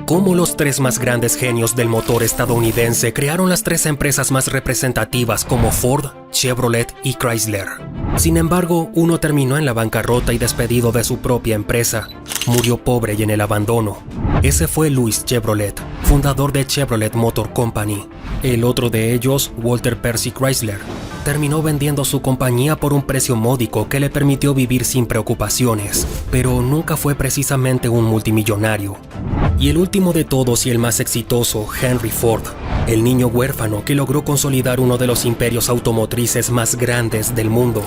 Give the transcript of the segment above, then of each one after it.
Cómo los tres más grandes genios del motor estadounidense crearon las tres empresas más representativas como Ford, Chevrolet y Chrysler. Sin embargo, uno terminó en la bancarrota y despedido de su propia empresa. Murió pobre y en el abandono. Ese fue Louis Chevrolet, fundador de Chevrolet Motor Company. El otro de ellos, Walter Percy Chrysler, terminó vendiendo su compañía por un precio módico que le permitió vivir sin preocupaciones, pero nunca fue precisamente un multimillonario. Y el último de todos y el más exitoso, Henry Ford, el niño huérfano que logró consolidar uno de los imperios automotrices más grandes del mundo,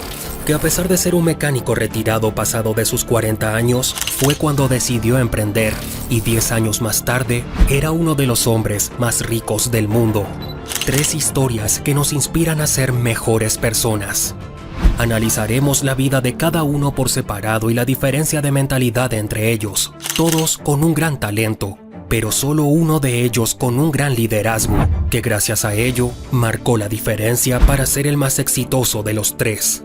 que a pesar de ser un mecánico retirado pasado de sus 40 años, fue cuando decidió emprender y 10 años más tarde era uno de los hombres más ricos del mundo. Tres historias que nos inspiran a ser mejores personas. Analizaremos la vida de cada uno por separado y la diferencia de mentalidad entre ellos, todos con un gran talento, pero solo uno de ellos con un gran liderazgo, que gracias a ello marcó la diferencia para ser el más exitoso de los tres.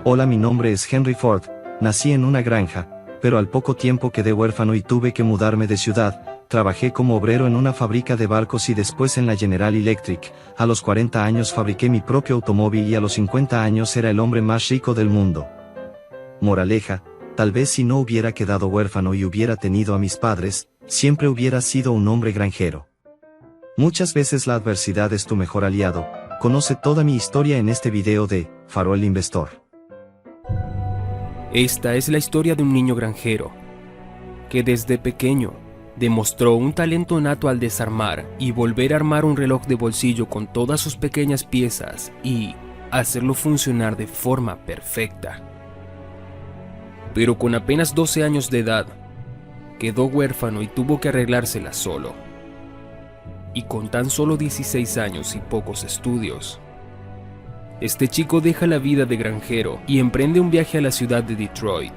Hola, mi nombre es Henry Ford, nací en una granja, pero al poco tiempo quedé huérfano y tuve que mudarme de ciudad. Trabajé como obrero en una fábrica de barcos y después en la General Electric. A los 40 años fabriqué mi propio automóvil y a los 50 años era el hombre más rico del mundo. Moraleja, tal vez si no hubiera quedado huérfano y hubiera tenido a mis padres, siempre hubiera sido un hombre granjero. Muchas veces la adversidad es tu mejor aliado. Conoce toda mi historia en este video de Farol Investor. Esta es la historia de un niño granjero, que desde pequeño demostró un talento nato al desarmar y volver a armar un reloj de bolsillo con todas sus pequeñas piezas y hacerlo funcionar de forma perfecta. Pero con apenas 12 años de edad, quedó huérfano y tuvo que arreglársela solo. Y con tan solo 16 años y pocos estudios, este chico deja la vida de granjero y emprende un viaje a la ciudad de Detroit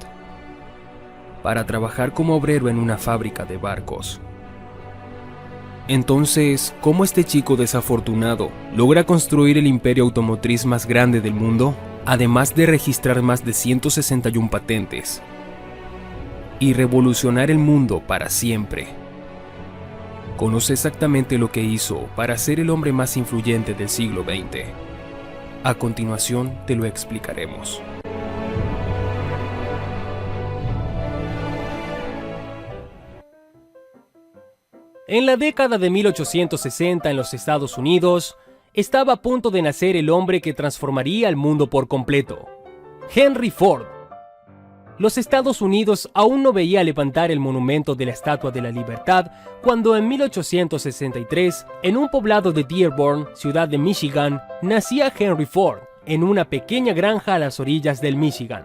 para trabajar como obrero en una fábrica de barcos. Entonces, ¿cómo este chico desafortunado logra construir el imperio automotriz más grande del mundo, además de registrar más de 161 patentes y revolucionar el mundo para siempre? Conoce exactamente lo que hizo para ser el hombre más influyente del siglo XX. A continuación te lo explicaremos. En la década de 1860 en los Estados Unidos, estaba a punto de nacer el hombre que transformaría el mundo por completo, Henry Ford. Los Estados Unidos aún no veía levantar el monumento de la Estatua de la Libertad cuando en 1863, en un poblado de Dearborn, ciudad de Michigan, nacía Henry Ford, en una pequeña granja a las orillas del Michigan.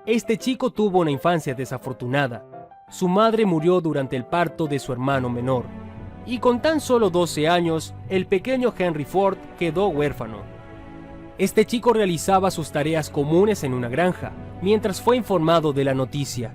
Este chico tuvo una infancia desafortunada. Su madre murió durante el parto de su hermano menor, y con tan solo 12 años, el pequeño Henry Ford quedó huérfano. Este chico realizaba sus tareas comunes en una granja, mientras fue informado de la noticia.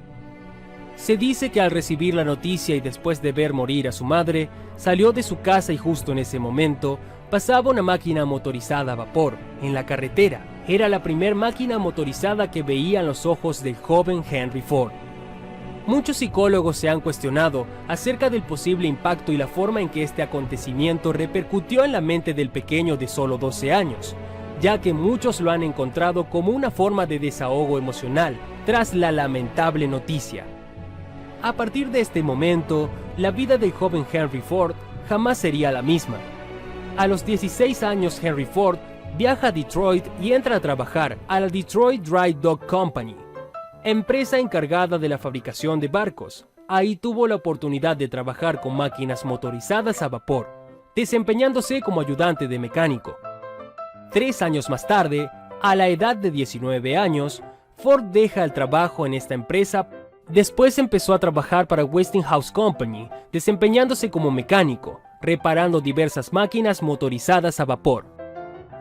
Se dice que al recibir la noticia y después de ver morir a su madre, salió de su casa y justo en ese momento pasaba una máquina motorizada a vapor en la carretera. Era la primer máquina motorizada que veían los ojos del joven Henry Ford. Muchos psicólogos se han cuestionado acerca del posible impacto y la forma en que este acontecimiento repercutió en la mente del pequeño de solo 12 años, ya que muchos lo han encontrado como una forma de desahogo emocional tras la lamentable noticia. A partir de este momento, la vida del joven Henry Ford jamás sería la misma. A los 16 años, Henry Ford viaja a Detroit y entra a trabajar a la Detroit Dry Dock Company, empresa encargada de la fabricación de barcos. Ahí tuvo la oportunidad de trabajar con máquinas motorizadas a vapor, desempeñándose como ayudante de mecánico. 3 años más tarde, a la edad de 19 años, Ford deja el trabajo en esta empresa. Después empezó a trabajar para Westinghouse Company, desempeñándose como mecánico, reparando diversas máquinas motorizadas a vapor.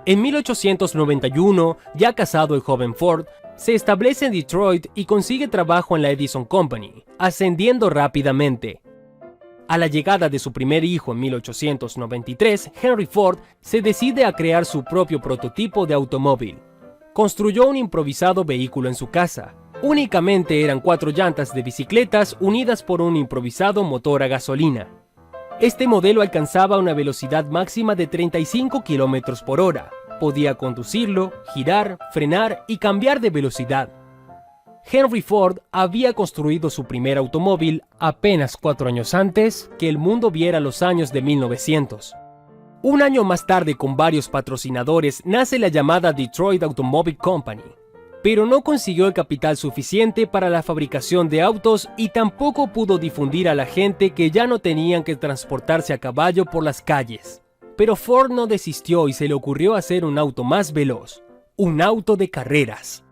En 1891, ya casado el joven Ford, Se establece en Detroit y consigue trabajo en la Edison Company, ascendiendo rápidamente. A la llegada de su primer hijo en 1893, Henry Ford se decide a crear su propio prototipo de automóvil. Construyó un improvisado vehículo en su casa. Únicamente eran 4 llantas de bicicletas unidas por un improvisado motor a gasolina. Este modelo alcanzaba una velocidad máxima de 35 km por hora. Podía conducirlo, girar, frenar y cambiar de velocidad. Henry Ford había construido su primer automóvil apenas 4 años antes que el mundo viera los años de 1900. Un año más tarde, con varios patrocinadores, nace la llamada Detroit Automobile Company, pero no consiguió el capital suficiente para la fabricación de autos y tampoco pudo difundir a la gente que ya no tenían que transportarse a caballo por las calles. Pero Ford no desistió y se le ocurrió hacer un auto más veloz, un auto de carreras.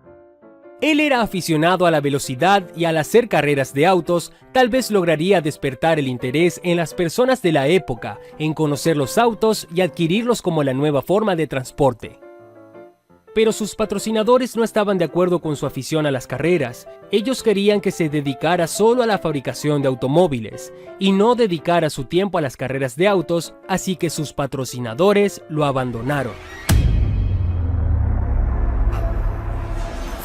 Él era aficionado a la velocidad y al hacer carreras de autos, tal vez lograría despertar el interés en las personas de la época en conocer los autos y adquirirlos como la nueva forma de transporte. Pero sus patrocinadores no estaban de acuerdo con su afición a las carreras. Ellos querían que se dedicara solo a la fabricación de automóviles y no dedicara su tiempo a las carreras de autos, así que sus patrocinadores lo abandonaron.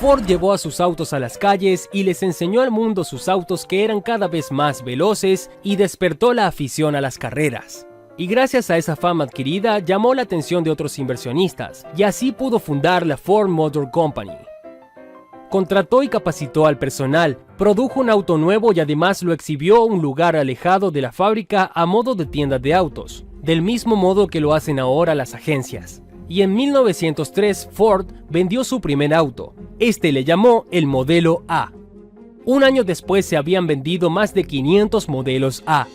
Ford llevó a sus autos a las calles y les enseñó al mundo sus autos que eran cada vez más veloces y despertó la afición a las carreras. Y gracias a esa fama adquirida llamó la atención de otros inversionistas y así pudo fundar la Ford Motor Company. Contrató y capacitó al personal, produjo un auto nuevo y además lo exhibió en un lugar alejado de la fábrica a modo de tienda de autos, del mismo modo que lo hacen ahora las agencias. Y en 1903 Ford vendió su primer auto. Este le llamó el modelo A. Un año después se habían vendido más de 500 modelos A.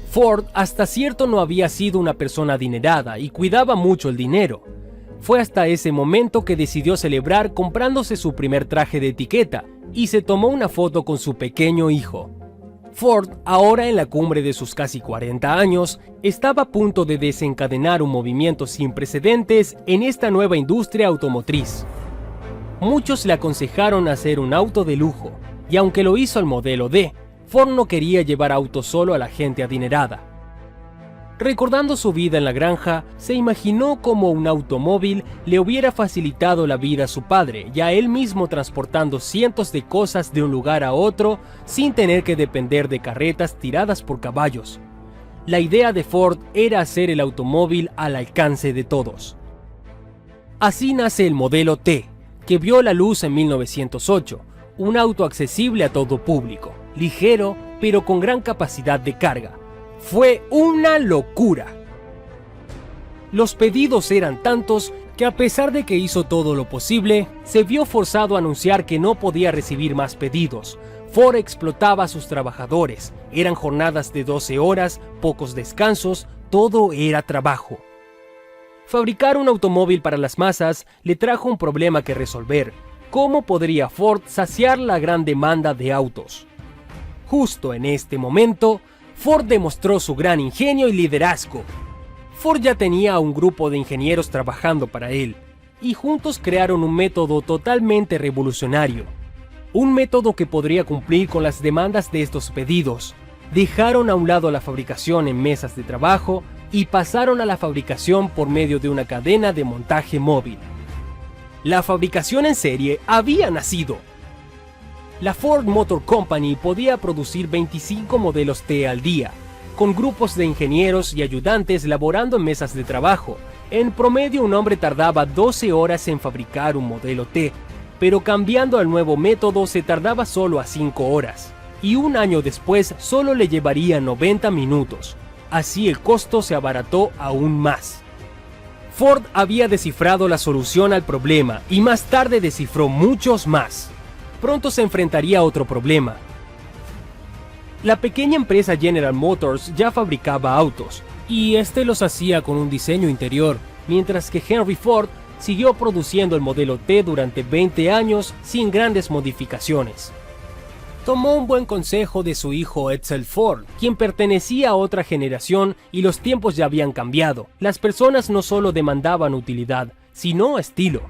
Ford hasta cierto no había sido una persona adinerada y cuidaba mucho el dinero. Fue hasta ese momento que decidió celebrar comprándose su primer traje de etiqueta y se tomó una foto con su pequeño hijo. Ford, ahora en la cumbre de sus casi 40 años, estaba a punto de desencadenar un movimiento sin precedentes en esta nueva industria automotriz. Muchos le aconsejaron hacer un auto de lujo, y aunque lo hizo el modelo D, Ford no quería llevar autos solo a la gente adinerada. Recordando su vida en la granja, se imaginó cómo un automóvil le hubiera facilitado la vida a su padre y a él mismo transportando cientos de cosas de un lugar a otro sin tener que depender de carretas tiradas por caballos. La idea de Ford era hacer el automóvil al alcance de todos. Así nace el modelo T, que vio la luz en 1908, un auto accesible a todo público, ligero pero con gran capacidad de carga. Fue una locura. Los pedidos eran tantos que a pesar de que hizo todo lo posible, se vio forzado a anunciar que no podía recibir más pedidos. Ford explotaba a sus trabajadores, eran jornadas de 12 horas, pocos descansos, todo era trabajo. Fabricar un automóvil para las masas le trajo un problema que resolver. ¿Cómo podría Ford saciar la gran demanda de autos? Justo en este momento, Ford demostró su gran ingenio y liderazgo. Ford ya tenía un grupo de ingenieros trabajando para él, y juntos crearon un método totalmente revolucionario. Un método que podría cumplir con las demandas de estos pedidos. Dejaron a un lado la fabricación en mesas de trabajo y pasaron a la fabricación por medio de una cadena de montaje móvil. La fabricación en serie había nacido. La Ford Motor Company podía producir 25 modelos T al día, con grupos de ingenieros y ayudantes laborando en mesas de trabajo. En promedio, un hombre tardaba 12 horas en fabricar un modelo T, pero cambiando al nuevo método se tardaba solo a 5 horas, y un año después solo le llevaría 90 minutos. Así el costo se abarató aún más. Ford había descifrado la solución al problema y más tarde descifró muchos más. Pronto se enfrentaría a otro problema. La pequeña empresa General Motors ya fabricaba autos, y este los hacía con un diseño interior, mientras que Henry Ford siguió produciendo el modelo T durante 20 años sin grandes modificaciones. Tomó un buen consejo de su hijo Edsel Ford, quien pertenecía a otra generación y los tiempos ya habían cambiado. Las personas no solo demandaban utilidad, sino estilo.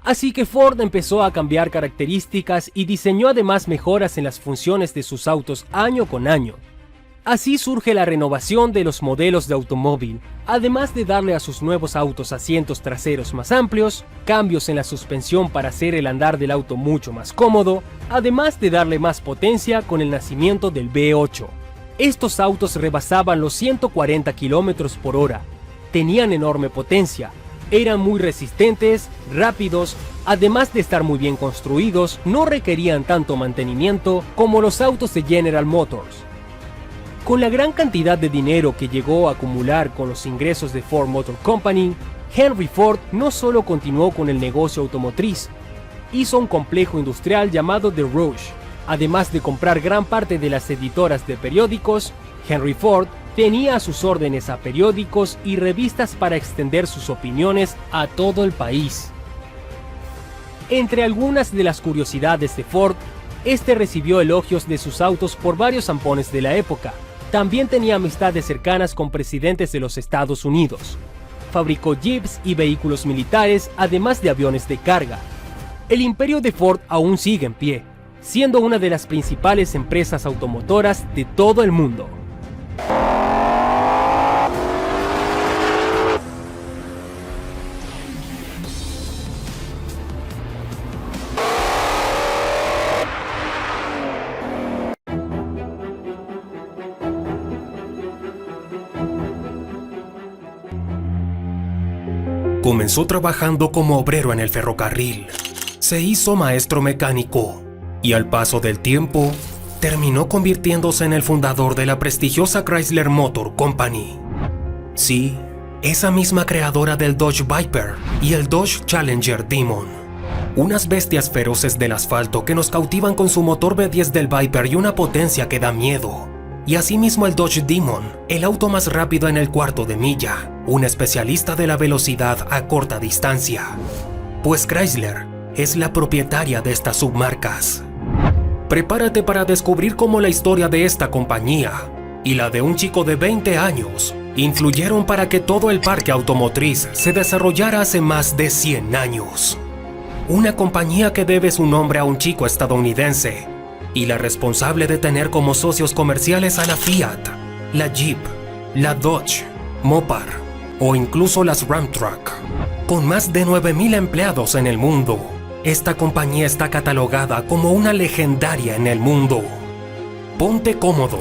Así que Ford empezó a cambiar características y diseñó además mejoras en las funciones de sus autos año con año. Así surge la renovación de los modelos de automóvil, además de darle a sus nuevos autos asientos traseros más amplios, cambios en la suspensión para hacer el andar del auto mucho más cómodo, además de darle más potencia con el nacimiento del V8. Estos autos rebasaban los 140 km por hora, tenían enorme potencia, eran muy resistentes, rápidos, además de estar muy bien construidos, no requerían tanto mantenimiento como los autos de General Motors. Con la gran cantidad de dinero que llegó a acumular con los ingresos de Ford Motor Company, Henry Ford no solo continuó con el negocio automotriz, hizo un complejo industrial llamado The Rouge. Además de comprar gran parte de las editoras de periódicos, Henry Ford tenía a sus órdenes a periódicos y revistas para extender sus opiniones a todo el país. Entre algunas de las curiosidades de Ford, este recibió elogios de sus autos por varios zampones de la época. También tenía amistades cercanas con presidentes de los Estados Unidos. Fabricó jeeps y vehículos militares, además de aviones de carga. El imperio de Ford aún sigue en pie, siendo una de las principales empresas automotoras de todo el mundo. Comenzó trabajando como obrero en el ferrocarril. Se hizo maestro mecánico y al paso del tiempo terminó convirtiéndose en el fundador de la prestigiosa Chrysler Motor Company. Sí, esa misma creadora del Dodge Viper y el Dodge Challenger Demon. Unas bestias feroces del asfalto que nos cautivan con su motor V10 del Viper y una potencia que da miedo. Y asimismo el Dodge Demon, el auto más rápido en el cuarto de milla, un especialista de la velocidad a corta distancia. Pues Chrysler es la propietaria de estas submarcas. Prepárate para descubrir cómo la historia de esta compañía y la de un chico de 20 años influyeron para que todo el parque automotriz se desarrollara hace más de 100 años. Una compañía que debe su nombre a un chico estadounidense y la responsable de tener como socios comerciales a la Fiat, la Jeep, la Dodge, Mopar o incluso las Ram Truck. Con más de 9,000 empleados en el mundo, esta compañía está catalogada como una legendaria en el mundo. Ponte cómodo.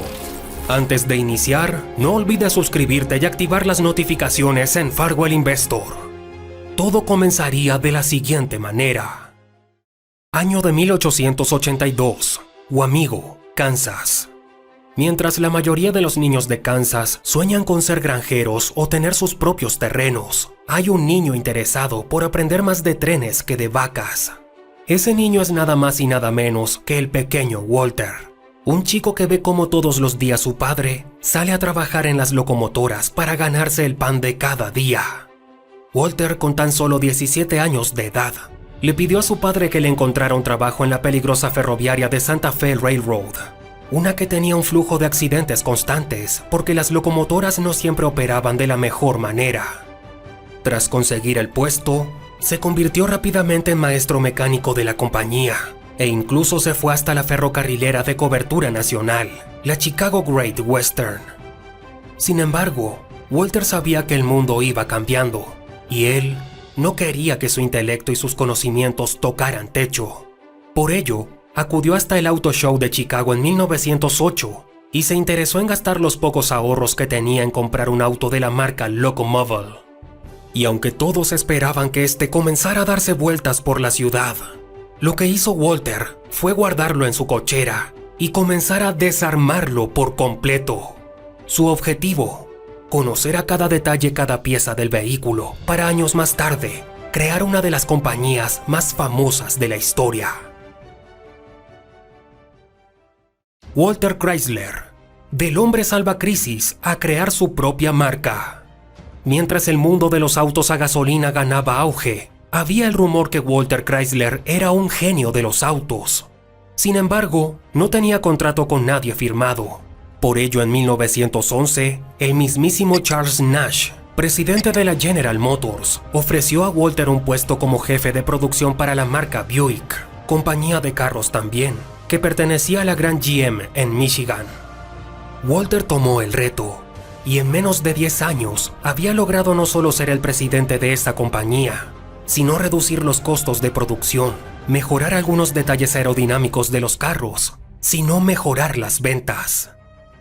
Antes de iniciar, no olvides suscribirte y activar las notificaciones en Farwell Investor. Todo comenzaría de la siguiente manera. Año de 1882. Wamego, Kansas. Mientras la mayoría de los niños de Kansas sueñan con ser granjeros o tener sus propios terrenos, hay un niño interesado por aprender más de trenes que de vacas. Ese niño es nada más y nada menos que el pequeño Walter, un chico que ve cómo todos los días su padre sale a trabajar en las locomotoras para ganarse el pan de cada día. Walter, con tan solo 17 años de edad, le pidió a su padre que le encontrara un trabajo en la peligrosa ferroviaria de Santa Fe Railroad, una que tenía un flujo de accidentes constantes porque las locomotoras no siempre operaban de la mejor manera. Tras conseguir el puesto, se convirtió rápidamente en maestro mecánico de la compañía e incluso se fue hasta la ferrocarrilera de cobertura nacional, la Chicago Great Western. Sin embargo, Walter sabía que el mundo iba cambiando y él no quería que su intelecto y sus conocimientos tocaran techo. Por ello, acudió hasta el Auto Show de Chicago en 1908 y se interesó en gastar los pocos ahorros que tenía en comprar un auto de la marca Locomobile. Y aunque todos esperaban que este comenzara a darse vueltas por la ciudad, lo que hizo Walter fue guardarlo en su cochera y comenzar a desarmarlo por completo. Su objetivo: conocer a cada detalle cada pieza del vehículo para años más tarde crear una de las compañías más famosas de la historia. Walter Chrysler, del hombre salvacrisis a crear su propia marca. Mientras el mundo de los autos a gasolina ganaba auge, había el rumor que Walter Chrysler era un genio de los autos. Sin embargo, no tenía contrato con nadie firmado. Por ello, en 1911, el mismísimo Charles Nash presidente de la General Motors, ofreció a Walter un puesto como jefe de producción para la marca Buick, compañía de carros también, que pertenecía a la gran GM en Michigan. Walter tomó el reto, y en menos de 10 años había logrado no solo ser el presidente de esta compañía, sino reducir los costos de producción, mejorar algunos detalles aerodinámicos de los carros, sino mejorar las ventas.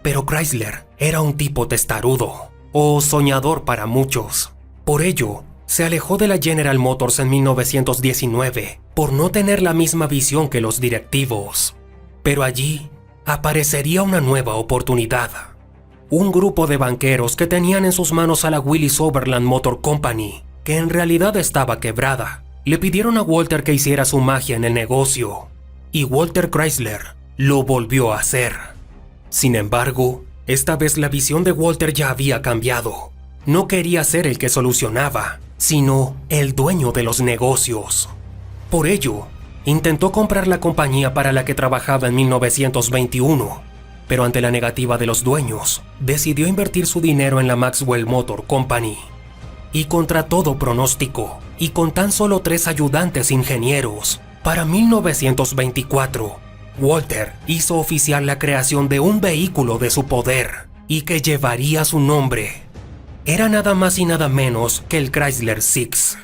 Pero Chrysler era un tipo testarudo, o soñador para muchos. Por ello, se alejó de la General Motors en 1919 por no tener la misma visión que los directivos. Pero allí aparecería una nueva oportunidad. Un grupo de banqueros que tenían en sus manos a la Willys-Overland Motor Company, que en realidad estaba quebrada, le pidieron a Walter que hiciera su magia en el negocio. Y Walter Chrysler lo volvió a hacer. Sin embargo, esta vez la visión de Walter ya había cambiado. No quería ser el que solucionaba, sino el dueño de los negocios. Por ello, intentó comprar la compañía para la que trabajaba en 1921, pero ante la negativa de los dueños, decidió invertir su dinero en la Maxwell Motor Company. Y contra todo pronóstico, y con tan solo 3 ayudantes ingenieros, para 1924, Walter hizo oficial la creación de un vehículo de su poder, y que llevaría su nombre. Era nada más y nada menos que el Chrysler Six.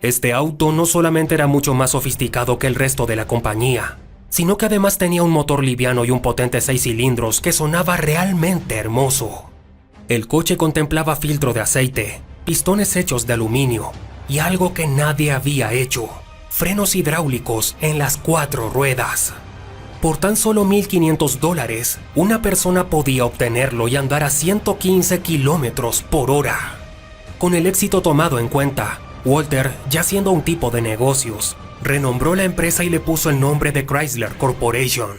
Este auto no solamente era mucho más sofisticado que el resto de la compañía, sino que además tenía un motor liviano y un potente 6 cilindros que sonaba realmente hermoso. El coche contemplaba filtro de aceite, pistones hechos de aluminio y algo que nadie había hecho: frenos hidráulicos en las 4 ruedas. Por tan solo $1,500, una persona podía obtenerlo y andar a 115 kilómetros por hora. Con el éxito tomado en cuenta, Walter, ya siendo un tipo de negocios, renombró la empresa y le puso el nombre de Chrysler Corporation.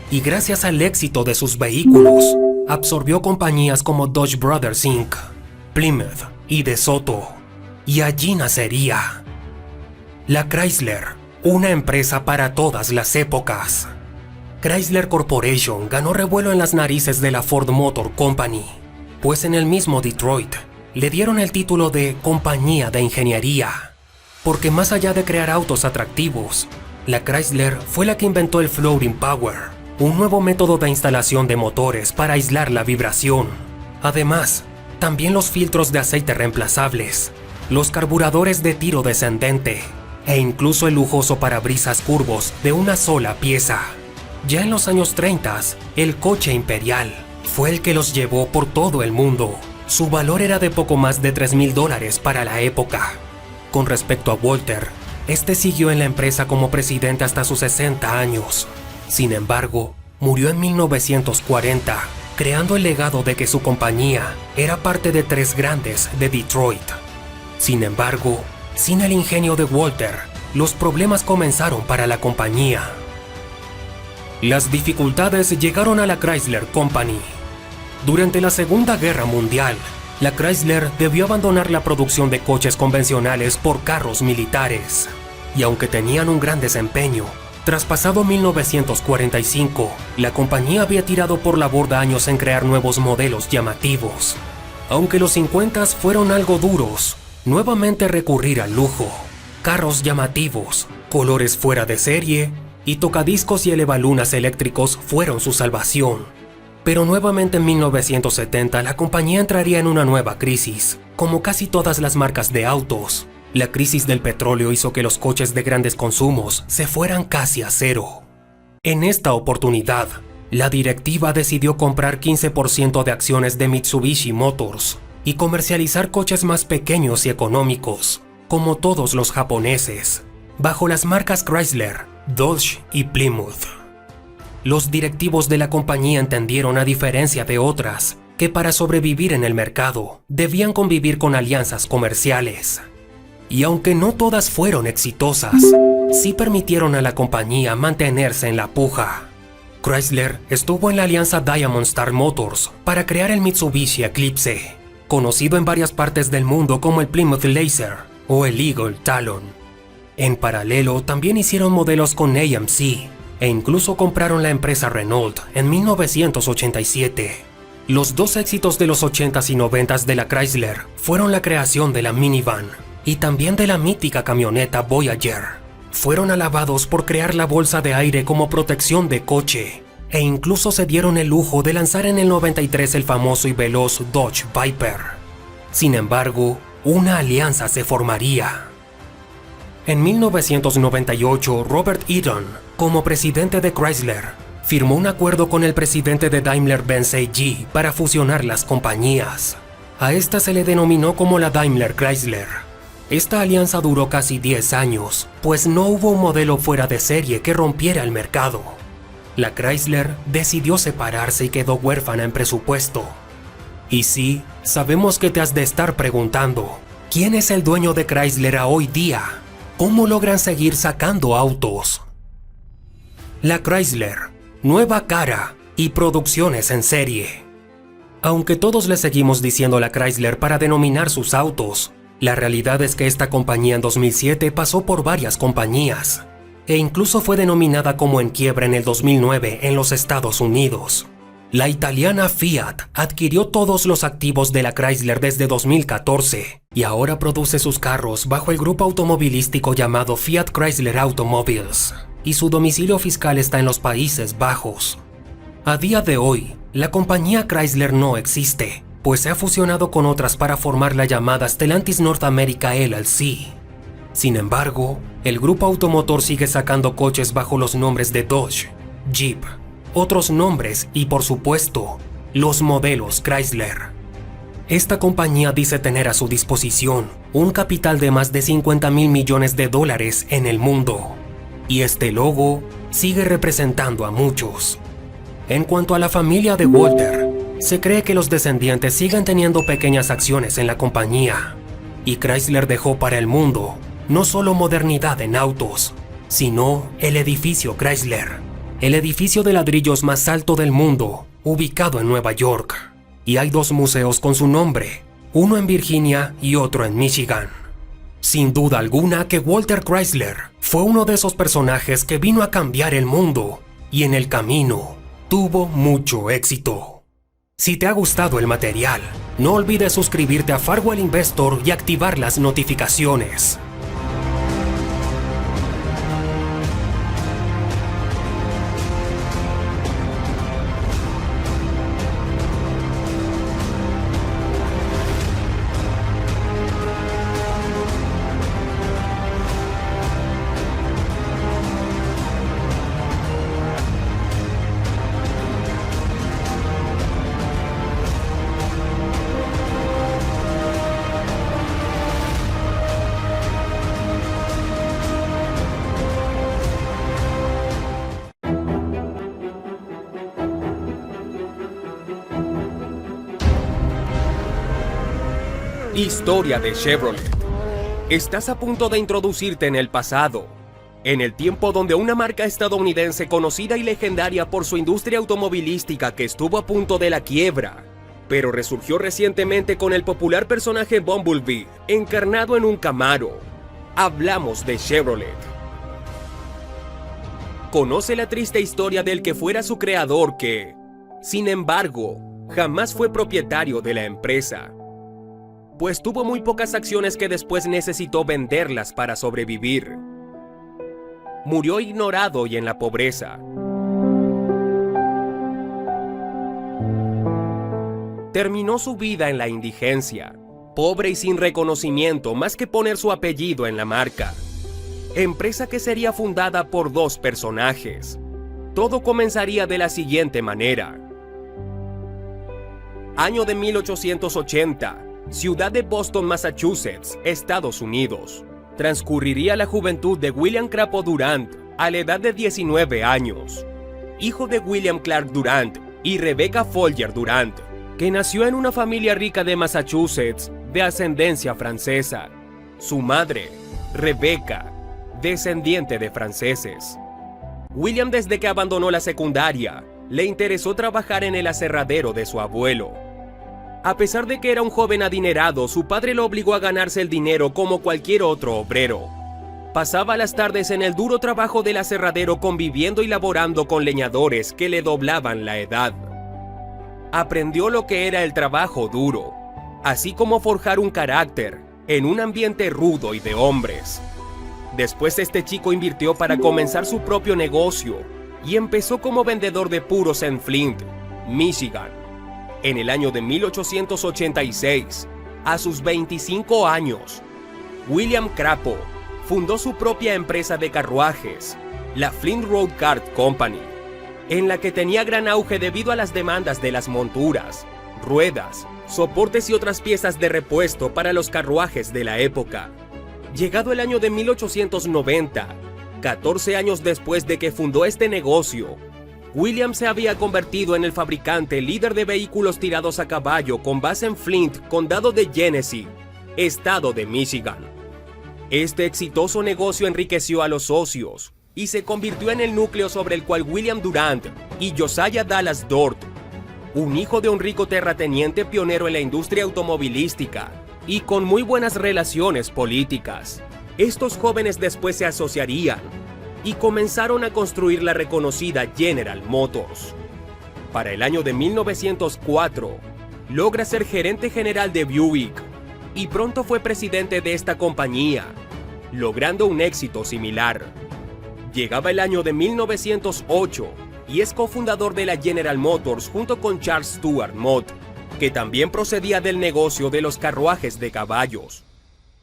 Y gracias al éxito de sus vehículos, absorbió compañías como Dodge Brothers Inc., Plymouth y DeSoto. Y allí nacería la Chrysler, una empresa para todas las épocas. Chrysler Corporation ganó revuelo en las narices de la Ford Motor Company, pues en el mismo Detroit le dieron el título de compañía de ingeniería, porque más allá de crear autos atractivos, la Chrysler fue la que inventó el Floating Power, un nuevo método de instalación de motores para aislar la vibración. Además, también los filtros de aceite reemplazables, los carburadores de tiro descendente e incluso el lujoso parabrisas curvos de una sola pieza. Ya en los años 30, el coche imperial fue el que los llevó por todo el mundo. Su valor era de poco más de $3,000 para la época. Con respecto a Walter, este siguió en la empresa como presidente hasta sus 60 años. Sin embargo, murió en 1940, creando el legado de que su compañía era parte de 3 grandes de Detroit. Sin embargo, sin el ingenio de Walter, los problemas comenzaron para la compañía. Las dificultades llegaron a la Chrysler Company. Durante la Segunda Guerra Mundial, la Chrysler debió abandonar la producción de coches convencionales por carros militares. Y aunque tenían un gran desempeño, traspasado 1945, la compañía había tirado por la borda años en crear nuevos modelos llamativos. Aunque los 50s fueron algo duros, nuevamente recurrir al lujo, carros llamativos, colores fuera de serie y tocadiscos y elevalunas eléctricos fueron su salvación. Pero nuevamente en 1970 la compañía entraría en una nueva crisis. Como casi todas las marcas de autos, la crisis del petróleo hizo que los coches de grandes consumos se fueran casi a cero. En esta oportunidad, la directiva decidió comprar 15% de acciones de Mitsubishi Motors y comercializar coches más pequeños y económicos, como todos los japoneses, bajo las marcas Chrysler, Dodge y Plymouth. Los directivos de la compañía entendieron, a diferencia de otras, que para sobrevivir en el mercado debían convivir con alianzas comerciales. Y aunque no todas fueron exitosas, sí permitieron a la compañía mantenerse en la puja. Chrysler estuvo en la alianza Diamond Star Motors para crear el Mitsubishi Eclipse, conocido en varias partes del mundo como el Plymouth Laser o el Eagle Talon. En paralelo, también hicieron modelos con AMC e incluso compraron la empresa Renault en 1987. Los dos éxitos de los 80s y 90s de la Chrysler fueron la creación de la minivan y también de la mítica camioneta Voyager. Fueron alabados por crear la bolsa de aire como protección de coche, e incluso se dieron el lujo de lanzar en el 93 el famoso y veloz Dodge Viper. Sin embargo, una alianza se formaría. En 1998, Robert Eaton, como presidente de Chrysler, firmó un acuerdo con el presidente de Daimler-Benz AG para fusionar las compañías. A esta se le denominó como la Daimler Chrysler. Esta alianza duró casi 10 años, pues no hubo un modelo fuera de serie que rompiera el mercado. La Chrysler decidió separarse y quedó huérfana en presupuesto. Y sí, sabemos que te has de estar preguntando, ¿quién es el dueño de Chrysler a hoy día? ¿Cómo logran seguir sacando autos? La Chrysler, nueva cara y producciones en serie. Aunque todos le seguimos diciendo la Chrysler para denominar sus autos, la realidad es que esta compañía en 2007 pasó por varias compañías, e incluso fue denominada como en quiebra en el 2009 en los Estados Unidos. La italiana Fiat adquirió todos los activos de la Chrysler desde 2014 y ahora produce sus carros bajo el grupo automovilístico llamado Fiat Chrysler Automobiles, y su domicilio fiscal está en los Países Bajos. A día de hoy, la compañía Chrysler no existe, pues se ha fusionado con otras para formar la llamada Stellantis North America LLC. Sin embargo, el grupo automotor sigue sacando coches bajo los nombres de Dodge, Jeep, otros nombres y, por supuesto, los modelos Chrysler. Esta compañía dice tener a su disposición un capital de más de $50 mil millones en el mundo, y este logo sigue representando a muchos. En cuanto a la familia de Walter, se cree que los descendientes siguen teniendo pequeñas acciones en la compañía, y Chrysler dejó para el mundo no solo modernidad en autos, sino el edificio Chrysler, el edificio de ladrillos más alto del mundo, ubicado en Nueva York. Y hay dos museos con su nombre, uno en Virginia y otro en Michigan. Sin duda alguna que Walter Chrysler fue uno de esos personajes que vino a cambiar el mundo, y en el camino tuvo mucho éxito. Si te ha gustado el material, no olvides suscribirte a Farwell Investor y activar las notificaciones. Historia de Chevrolet. Estás a punto de introducirte en el pasado, en el tiempo donde una marca estadounidense conocida y legendaria por su industria automovilística que estuvo a punto de la quiebra, pero resurgió recientemente con el popular personaje Bumblebee, encarnado en un Camaro. Hablamos de Chevrolet. Conoce la triste historia del que fuera su creador que, sin embargo, jamás fue propietario de la empresa, pues tuvo muy pocas acciones que después necesitó venderlas para sobrevivir. Murió ignorado y en la pobreza. Terminó su vida en la indigencia, pobre y sin reconocimiento más que poner su apellido en la marca. Empresa que sería fundada por dos personajes. Todo comenzaría de la siguiente manera. Año de 1880. Ciudad de Boston, Massachusetts, Estados Unidos. Transcurriría la juventud de William Crapo Durant a la edad de 19 años. Hijo de William Clark Durant y Rebecca Folger Durant, que nació en una familia rica de Massachusetts de ascendencia francesa. Su madre, Rebecca, descendiente de franceses. William, desde que abandonó la secundaria, le interesó trabajar en el aserradero de su abuelo. A pesar de que era un joven adinerado, su padre lo obligó a ganarse el dinero como cualquier otro obrero. Pasaba las tardes en el duro trabajo del aserradero conviviendo y laborando con leñadores que le doblaban la edad. aprendió lo que era el trabajo duro, así como forjar un carácter en un ambiente rudo y de hombres. Después este chico invirtió para comenzar su propio negocio y empezó como vendedor de puros en Flint, Michigan. En el año de 1886, a sus 25 años, William Crapo fundó su propia empresa de carruajes, la Flint Road Cart Company, en la que tenía gran auge debido a las demandas de las monturas, ruedas, soportes y otras piezas de repuesto para los carruajes de la época. Llegado el año de 1890, 14 años después de que fundó este negocio, William se había convertido en el fabricante líder de vehículos tirados a caballo con base en Flint, condado de Genesee, estado de Michigan. Este exitoso negocio enriqueció a los socios y se convirtió en el núcleo sobre el cual William Durant y Josiah Dallas Dort, un hijo de un rico terrateniente pionero en la industria automovilística y con muy buenas relaciones políticas. Estos jóvenes después se asociarían y comenzaron a construir la reconocida General Motors. Para el año de 1904, logra ser gerente general de Buick y pronto fue presidente de esta compañía, logrando un éxito similar. Llegaba el año de 1908 y es cofundador de la General Motors junto con Charles Stuart Mott, que también procedía del negocio de los carruajes de caballos.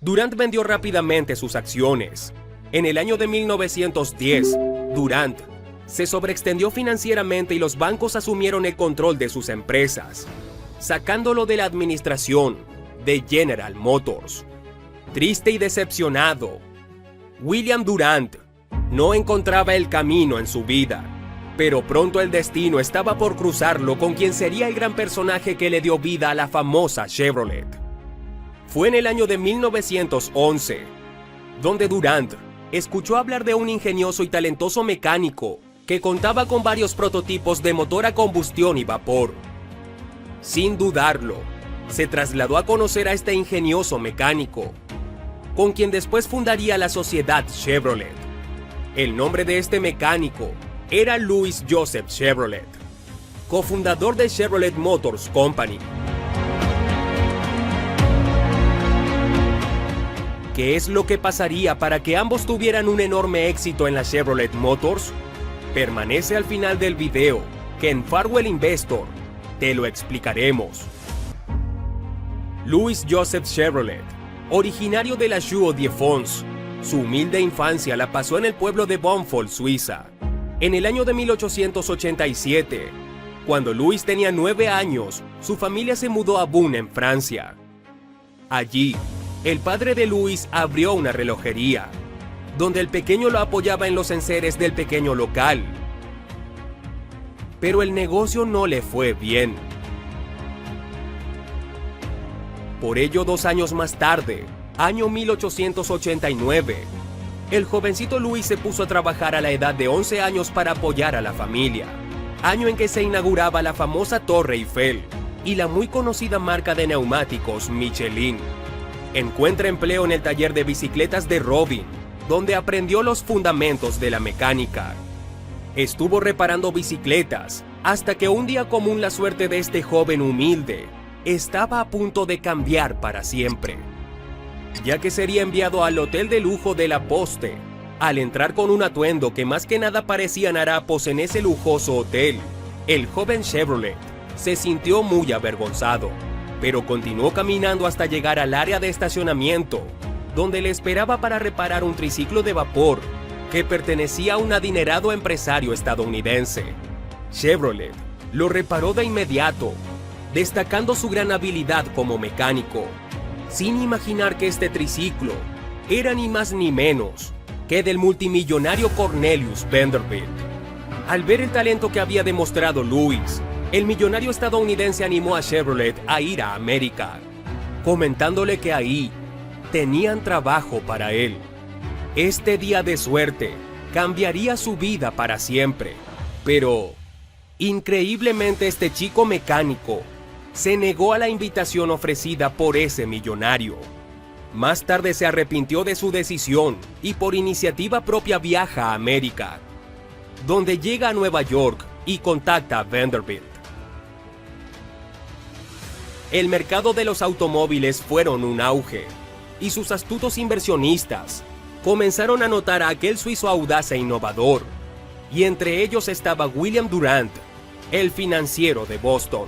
Durant vendió rápidamente sus acciones. En el año de 1910, Durant se sobreextendió financieramente y los bancos asumieron el control de sus empresas, sacándolo de la administración de General Motors. Triste y decepcionado, William Durant no encontraba el camino en su vida, pero pronto el destino estaba por cruzarlo con quien sería el gran personaje que le dio vida a la famosa Chevrolet. Fue en el año de 1911, donde Durant escuchó hablar de un ingenioso y talentoso mecánico que contaba con varios prototipos de motor a combustión y vapor. Sin dudarlo, se trasladó a conocer a este ingenioso mecánico, con quien después fundaría la sociedad Chevrolet. El nombre de este mecánico era Louis Joseph Chevrolet, cofundador de Chevrolet Motors Company. ¿Qué es lo que pasaría para que ambos tuvieran un enorme éxito en la Chevrolet Motors? Permanece al final del video, que en Farwell Investor te lo explicaremos. Louis Joseph Chevrolet, originario de la Chaux-de-Fonds, su humilde infancia la pasó en el pueblo de Bonfol, Suiza. En el año de 1887, cuando Louis tenía 9 años, su familia se mudó a Beaune, en Francia. Allí, el padre de Louis abrió una relojería, donde el pequeño lo apoyaba en los enseres del pequeño local. Pero el negocio no le fue bien. Por ello, 2 años más tarde, año 1889, el jovencito Louis se puso a trabajar a la edad de 11 años para apoyar a la familia, año en que se inauguraba la famosa Torre Eiffel y la muy conocida marca de neumáticos Michelin. Encuentra empleo en el taller de bicicletas de Robin, donde aprendió los fundamentos de la mecánica. Estuvo reparando bicicletas hasta que un día común la suerte de este joven humilde estaba a punto de cambiar para siempre, ya que sería enviado al hotel de lujo de La Poste. Al entrar con un atuendo que más que nada parecían harapos en ese lujoso hotel, el joven Chevrolet se sintió muy avergonzado, pero continuó caminando hasta llegar al área de estacionamiento, donde le esperaba para reparar un triciclo de vapor que pertenecía a un adinerado empresario estadounidense. Chevrolet lo reparó de inmediato, destacando su gran habilidad como mecánico, sin imaginar que este triciclo era ni más ni menos que del multimillonario Cornelius Vanderbilt. Al ver el talento que había demostrado Louis, el millonario estadounidense animó a Chevrolet a ir a América, comentándole que ahí tenían trabajo para él. Este día de suerte cambiaría su vida para siempre, pero increíblemente este chico mecánico se negó a la invitación ofrecida por ese millonario. Más tarde se arrepintió de su decisión y por iniciativa propia viaja a América, donde llega a Nueva York y contacta a Vanderbilt. el mercado de los automóviles fueron un auge, y sus astutos inversionistas comenzaron a notar a aquel suizo audaz e innovador, y entre ellos estaba William Durant, el financiero de Boston.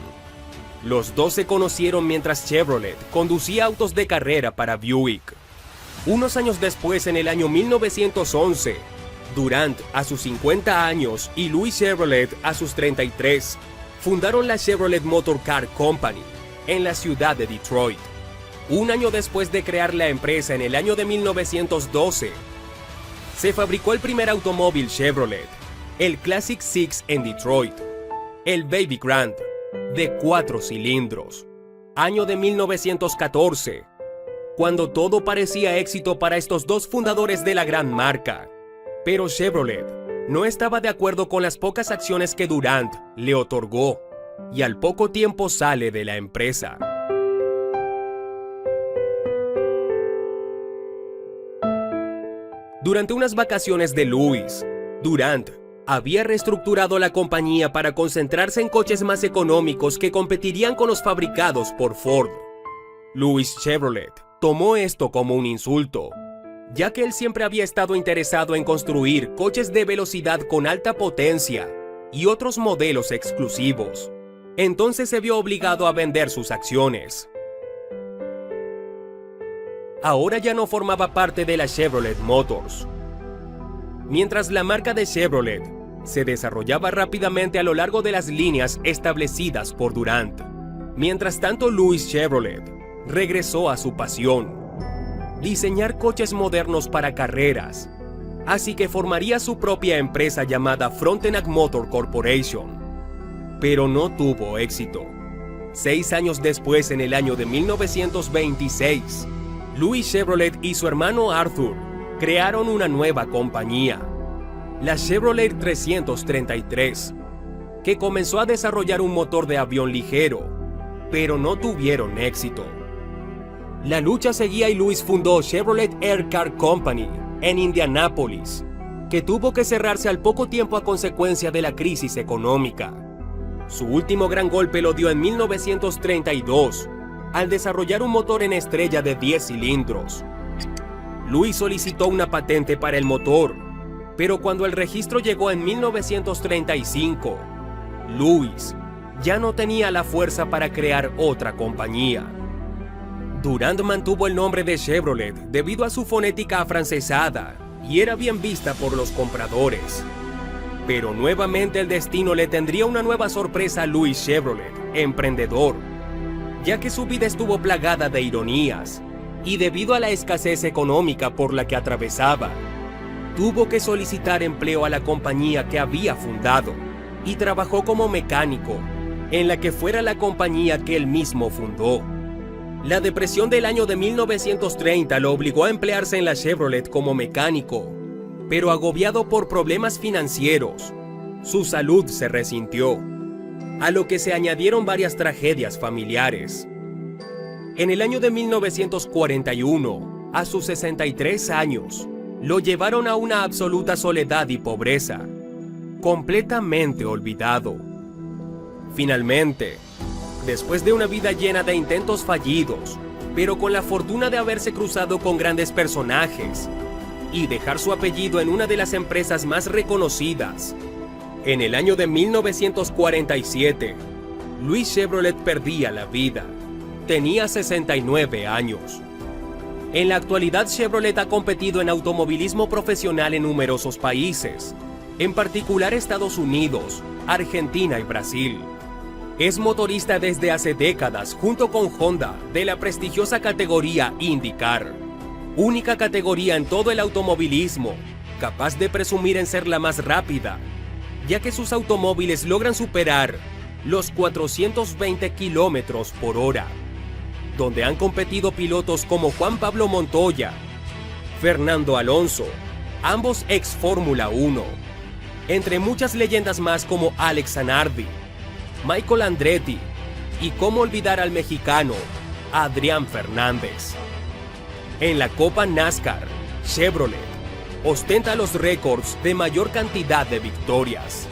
Los dos se conocieron mientras Chevrolet conducía autos de carrera para Buick. Unos años después, en el año 1911, Durant, a sus 50 años, y Louis Chevrolet, a sus 33, fundaron la Chevrolet Motor Car Company en la ciudad de Detroit. Un año después de crear la empresa, en el año de 1912, se fabricó el primer automóvil Chevrolet, el Classic Six en Detroit, el Baby Grand, de 4 cilindros. Año de 1914, cuando todo parecía éxito para estos dos fundadores de la gran marca. Pero Chevrolet no estaba de acuerdo con las pocas acciones que Durant le otorgó, y al poco tiempo sale de la empresa. Durante unas vacaciones de Louis, Durant había reestructurado la compañía para concentrarse en coches más económicos que competirían con los fabricados por Ford. Louis Chevrolet tomó esto como un insulto, ya que él siempre había estado interesado en construir coches de velocidad con alta potencia y otros modelos exclusivos. Entonces se vio obligado a vender sus acciones. Ahora ya no formaba parte de la Chevrolet Motors. Mientras la marca de Chevrolet se desarrollaba rápidamente a lo largo de las líneas establecidas por Durant. Mientras tanto, Louis Chevrolet regresó a su pasión: diseñar coches modernos para carreras, así que formaría su propia empresa llamada Frontenac Motor Corporation. Pero no tuvo éxito. 6 años después, en el año de 1926, Louis Chevrolet y su hermano Arthur crearon una nueva compañía, la Chevrolet 333, que comenzó a desarrollar un motor de avión ligero, pero no tuvieron éxito. La lucha seguía y Louis fundó Chevrolet Air Car Company en Indianápolis, que tuvo que cerrarse al poco tiempo a consecuencia de la crisis económica. Su último gran golpe lo dio en 1932, al desarrollar un motor en estrella de 10 cilindros. Louis solicitó una patente para el motor, pero cuando el registro llegó en 1935, Louis ya no tenía la fuerza para crear otra compañía. Durant mantuvo el nombre de Chevrolet debido a su fonética afrancesada y era bien vista por los compradores. Pero nuevamente el destino le tendría una nueva sorpresa a Louis Chevrolet, emprendedor, ya que su vida estuvo plagada de ironías, y debido a la escasez económica por la que atravesaba, tuvo que solicitar empleo a la compañía que había fundado, y trabajó como mecánico en la que fuera la compañía que él mismo fundó. La depresión del año de 1930 lo obligó a emplearse en la Chevrolet como mecánico, pero agobiado por problemas financieros, su salud se resintió, a lo que se añadieron varias tragedias familiares. En el año de 1941, a sus 63 años, lo llevaron a una absoluta soledad y pobreza, completamente olvidado. Finalmente, después de una vida llena de intentos fallidos, pero con la fortuna de haberse cruzado con grandes personajes y dejar su apellido en una de las empresas más reconocidas, en el año de 1947, Louis Chevrolet perdía la vida. Tenía 69 años. En la actualidad, Chevrolet ha competido en automovilismo profesional en numerosos países, en particular Estados Unidos, Argentina y Brasil. Es motorista desde hace décadas junto con Honda de la prestigiosa categoría IndyCar, única categoría en todo el automovilismo capaz de presumir en ser la más rápida, ya que sus automóviles logran superar los 420 kilómetros por hora, donde han competido pilotos como Juan Pablo Montoya, Fernando Alonso, ambos ex Fórmula 1, entre muchas leyendas más como Alex Zanardi, Michael Andretti y cómo olvidar al mexicano Adrián Fernández. En la Copa NASCAR, Chevrolet ostenta los récords de mayor cantidad de victorias.